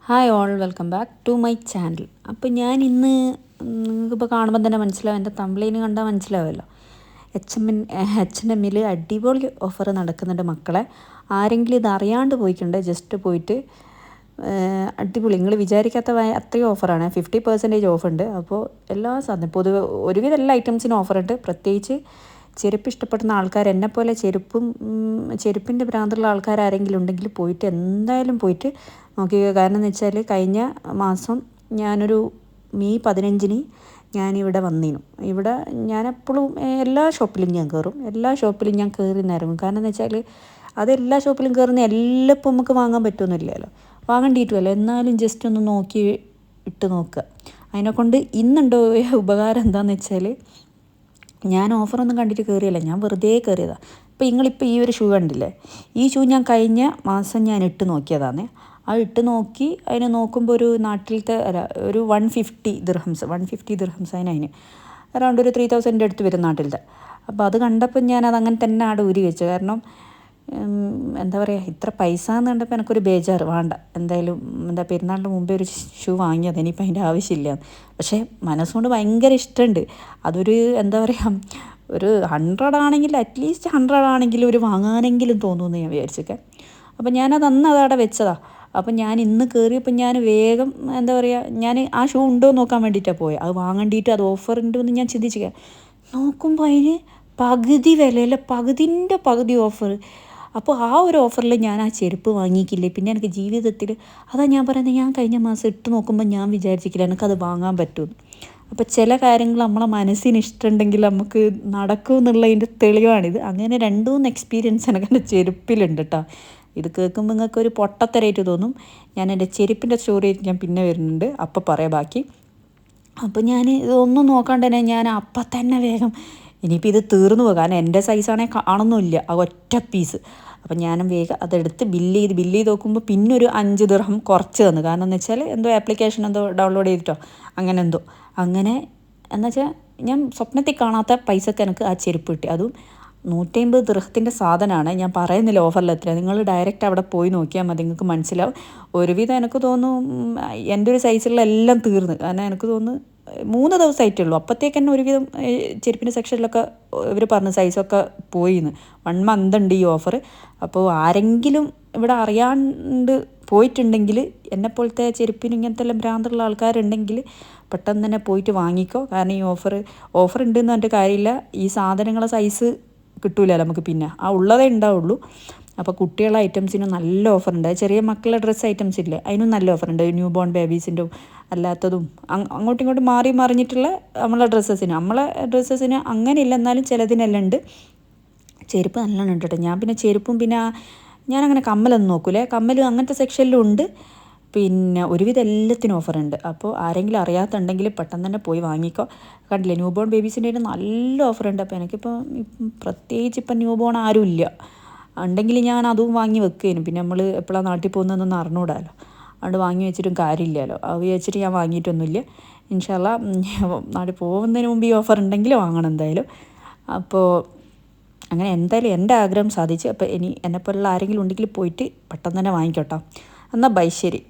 Hi all, welcome back to my channel. അപ്പോൾ ഞാൻ ഇന്ന് നിങ്ങൾക്കിപ്പോൾ കാണുമ്പോൾ തന്നെ മനസ്സിലാവും, എൻ്റെ തമ്പ്ലൈന് കണ്ടാൽ മനസ്സിലാവുമല്ലോ. H&Mൽ അടിപൊളി ഓഫർ നടക്കുന്നുണ്ട് മക്കളെ. ആരെങ്കിലും ഇത് അറിയാണ്ട് പോയിട്ടുണ്ട്, ജസ്റ്റ് പോയിട്ട് അടിപൊളി, നിങ്ങൾ വിചാരിക്കാത്ത അത്രയും ഓഫറാണ്. 50% ഓഫുണ്ട്. അപ്പോൾ എല്ലാ സാധനം പൊതുവെ ഒരുവിധ എല്ലാ ഐറ്റംസിനും ഓഫറുണ്ട്. പ്രത്യേകിച്ച് ചെരുപ്പ് ഇഷ്ടപ്പെടുന്ന ആൾക്കാർ, എന്നെപ്പോലെ ചെരുപ്പിൻ്റെ ഭ്രാന്തുള്ള ആൾക്കാർ ആരെങ്കിലും ഉണ്ടെങ്കിൽ പോയിട്ട് എന്തായാലും പോയിട്ട് നോക്കിക്കുക. കാരണം എന്ന് വെച്ചാൽ കഴിഞ്ഞ മാസം ഞാനൊരു മെയ് 15 ഞാനിവിടെ വന്നിരുന്നു. ഇവിടെ ഞാനെപ്പോഴും എല്ലാ ഷോപ്പിലും ഞാൻ കയറും, എല്ലാ ഷോപ്പിലും ഞാൻ കയറി നിറങ്ങും. കാരണം എന്ന് വെച്ചാൽ അതെല്ലാ ഷോപ്പിലും കയറുന്ന എല്ലാം ഇപ്പോൾ നമുക്ക് വാങ്ങാൻ പറ്റുമെന്നില്ലല്ലോ, വാങ്ങേണ്ടിയിട്ടുമല്ലോ. എന്നാലും ജസ്റ്റ് ഒന്ന് നോക്കി ഇട്ട് നോക്കുക. അതിനെക്കൊണ്ട് ഇന്നുണ്ടോ ഉപകാരം എന്താണെന്ന് വെച്ചാൽ, ഞാൻ ഓഫറൊന്നും കണ്ടിട്ട് കയറിയല്ല, ഞാൻ വെറുതെ കയറിയതാണ്. ഇപ്പോൾ നിങ്ങളിപ്പോൾ ഈ ഒരു ഷൂ കണ്ടില്ലേ, ഈ ഷൂ ഞാൻ കഴിഞ്ഞ മാസം ഞാൻ ഇട്ട് നോക്കിയതാണ്. ആ ഇട്ട് നോക്കി അതിനെ നോക്കുമ്പോൾ ഒരു നാട്ടിലത്തെ ഒരു 150 ദിർഹംസ് അതിന് അറൗണ്ട് ഒരു 3000 അടുത്ത് വരും നാട്ടിലത്തെ. അപ്പോൾ അത് കണ്ടപ്പോൾ ഞാനത് അങ്ങനെ തന്നെ ആടെ ഊരി വെച്ചു. കാരണം എന്താ പറയുക, ഇത്ര പൈസ എന്ന് കണ്ടപ്പോൾ എനിക്കൊരു ബേജാറ്, വേണ്ട എന്തായാലും പെരുന്നാളിൻ്റെ മുമ്പേ ഒരു ഷൂ വാങ്ങിയത്, ഇനിയിപ്പോൾ അതിൻ്റെ ആവശ്യമില്ല. പക്ഷേ മനസ്സുകൊണ്ട് ഭയങ്കര ഇഷ്ടമുണ്ട്. അതൊരു എന്താ പറയുക, ഒരു 100 ആണെങ്കിൽ, അറ്റ്ലീസ്റ്റ് 100 ആണെങ്കിലും ഒരു വാങ്ങാനെങ്കിലും തോന്നുമെന്ന് ഞാൻ വിചാരിച്ചൊക്കെ. അപ്പോൾ ഞാനത് അന്ന് അതവിടെ വെച്ചതാണ്. അപ്പം ഞാൻ ഇന്ന് കയറിയപ്പോൾ ഞാൻ വേഗം എന്താ പറയുക, ഞാൻ ആ ഷൂ ഉണ്ടോ നോക്കാൻ വേണ്ടിയിട്ടാണ് പോയത്. അത് വാങ്ങേണ്ടിയിട്ട് അത് ഓഫർ ഉണ്ടോ എന്ന് ഞാൻ ചിന്തിച്ചിരിക്കുക. നോക്കുമ്പോൾ അതിന് പകുതി വിലയല്ല, പകുതി ഓഫർ. അപ്പോൾ ആ ഒരു ഓഫറിൽ ഞാൻ ആ ചെരുപ്പ് വാങ്ങിക്കില്ലേ. പിന്നെ എനിക്ക് ജീവിതത്തിൽ അതാ ഞാൻ പറയുന്നത്, ഞാൻ കഴിഞ്ഞ മാസം ഇട്ട് നോക്കുമ്പോൾ ഞാൻ വിചാരിച്ചിട്ടില്ല എനിക്കത് വാങ്ങാൻ പറ്റുമെന്ന്. അപ്പോൾ ചില കാര്യങ്ങൾ നമ്മളെ മനസ്സിന് ഇഷ്ടമുണ്ടെങ്കിൽ നമുക്ക് നടക്കും എന്നുള്ളതിൻ്റെ തെളിവാണിത്. അങ്ങനെ 2-3 എക്സ്പീരിയൻസ് എനിക്കെൻ്റെ ചെരുപ്പിലുണ്ട് കേട്ടോ. ഇത് കേൾക്കുമ്പോൾ നിങ്ങൾക്കൊരു പൊട്ടത്തരായിട്ട് തോന്നും. ഞാൻ എൻ്റെ ചെരുപ്പിൻ്റെ സ്റ്റോറി ഞാൻ പിന്നെ വരുന്നുണ്ട്, അപ്പോൾ പറയാം ബാക്കി. അപ്പോൾ ഞാൻ ഇതൊന്നും നോക്കാണ്ട് തന്നെ ഞാൻ അപ്പം തന്നെ വേഗം, ഇനിയിപ്പോൾ ഇത് തീർന്നു പോകും, കാരണം എൻ്റെ സൈസാണെങ്കിൽ കാണുന്നില്ല ആ ഒറ്റ പീസ്. അപ്പം ഞാൻ വേഗം അതെടുത്ത് ബില്ല് ചെയ്ത് നോക്കുമ്പോൾ പിന്നെ ഒരു 5 ദിർഹം കുറച്ച് തന്നു. കാരണം എന്ന് വെച്ചാൽ എന്തോ ആപ്ലിക്കേഷൻ എന്തോ ഡൗൺലോഡ് ചെയ്തിട്ടോ അങ്ങനെ എന്ന് വെച്ചാൽ ഞാൻ സ്വപ്നത്തിൽ കാണാത്ത പൈസക്ക് എനിക്ക് ആ ചെരുപ്പ് കിട്ടി. അതും 150 ദിർഹത്തിൻ്റെ സാധനമാണ്. ഞാൻ പറയുന്നില്ല ഓഫറിൽ എത്ര, നിങ്ങൾ ഡയറക്റ്റ് അവിടെ പോയി നോക്കിയാൽ മതി, നിങ്ങൾക്ക് മനസ്സിലാവും. ഒരുവിധം എനിക്ക് തോന്നുന്നു എൻ്റെ ഒരു സൈസിലുള്ള എല്ലാം തീർന്നു. കാരണം എനിക്ക് തോന്നുന്നു 3 ദിവസമായിട്ടേ ഉള്ളൂ. അപ്പോഴത്തേക്ക് തന്നെ ഒരുവിധം ചെരുപ്പിൻ്റെ സെക്ഷനിലൊക്കെ ഇവർ പറഞ്ഞു സൈസൊക്കെ പോയിന്ന്. 1 മന്ത് ഉണ്ട് ഈ ഓഫർ. അപ്പോൾ ആരെങ്കിലും ഇവിടെ അറിയാണ്ട് പോയിട്ടുണ്ടെങ്കിൽ, എന്നെപ്പോലത്തെ ചെരുപ്പിന് ഇങ്ങനത്തെ എല്ലാം ഭ്രാന്തുള്ള ആൾക്കാരുണ്ടെങ്കിൽ പെട്ടെന്ന് തന്നെ പോയിട്ട് വാങ്ങിക്കോ. കാരണം ഈ ഓഫർ ഉണ്ടെന്ന് പറഞ്ഞിട്ട് കാര്യമില്ല, ഈ സാധനങ്ങളെ സൈസ് കിട്ടൂലല്ലോ നമുക്ക്, പിന്നെ ആ ഉള്ളതേ ഉണ്ടാവുള്ളൂ. അപ്പോൾ കുട്ടികളുടെ ഐറ്റംസിന് നല്ല ഓഫറുണ്ട്. ചെറിയ മക്കളുടെ ഡ്രസ്സ് ഐറ്റംസ് ഇല്ലേ, അതിനും നല്ല ഓഫറുണ്ട്. ന്യൂ ബോൺ ബേബീസിൻ്റെ അല്ലാത്തതും അങ്ങോട്ടും ഇങ്ങോട്ടും മറിഞ്ഞിട്ടുള്ള നമ്മളെ ഡ്രസ്സസിന് അങ്ങനെയില്ല, എന്നാലും ചിലതിനെല്ലാം ഉണ്ട്. ചെരുപ്പ് നല്ലോണം ഉണ്ട് കേട്ടോ. ഞാൻ പിന്നെ ചെരുപ്പും പിന്നെ ഞാനങ്ങനെ കമ്മലൊന്നും നോക്കൂലേ, കമ്മലും അങ്ങനത്തെ സെക്ഷനിലും ഉണ്ട്. പിന്നെ ഒരുവിധം എല്ലാത്തിനും ഓഫറുണ്ട്. അപ്പോൾ ആരെങ്കിലും അറിയാത്തുണ്ടെങ്കിൽ പെട്ടെന്ന് തന്നെ പോയി വാങ്ങിക്കോ. കണ്ടില്ലേ, ന്യൂ ബോൺ ബേബീസിൻ്റെ നല്ല ഓഫറുണ്ട്. അപ്പോൾ എനിക്കിപ്പോൾ പ്രത്യേകിച്ച് ഇപ്പം ന്യൂ ബോൺ ആരും ഇല്ല, ഉണ്ടെങ്കിൽ ഞാൻ അതും വാങ്ങി വെക്കുകയും, പിന്നെ നമ്മൾ എപ്പോഴാണ് നാട്ടിൽ പോകുന്നതെന്നൊന്നും അറിഞ്ഞുകൂടാമല്ലോ, അതുകൊണ്ട് വാങ്ങി വെച്ചിട്ടും കാര്യമില്ലല്ലോ. അത് വിചാരിച്ചിട്ട് ഞാൻ വാങ്ങിയിട്ടൊന്നുമില്ല. ഇൻഷാ അല്ലാ നാട്ടിൽ പോകുന്നതിന് മുമ്പ് ഈ ഓഫർ ഉണ്ടെങ്കിൽ വാങ്ങണം എന്തായാലും. അപ്പോൾ അങ്ങനെ എന്തായാലും എൻ്റെ ആഗ്രഹം സാധിച്ചു. അപ്പോൾ ഇനി എന്നെപ്പോലുള്ള ആരെങ്കിലും ഉണ്ടെങ്കിൽ പോയിട്ട് പെട്ടെന്ന് തന്നെ വാങ്ങിക്കോട്ടോ. എന്നാൽ ബൈ, ശരി.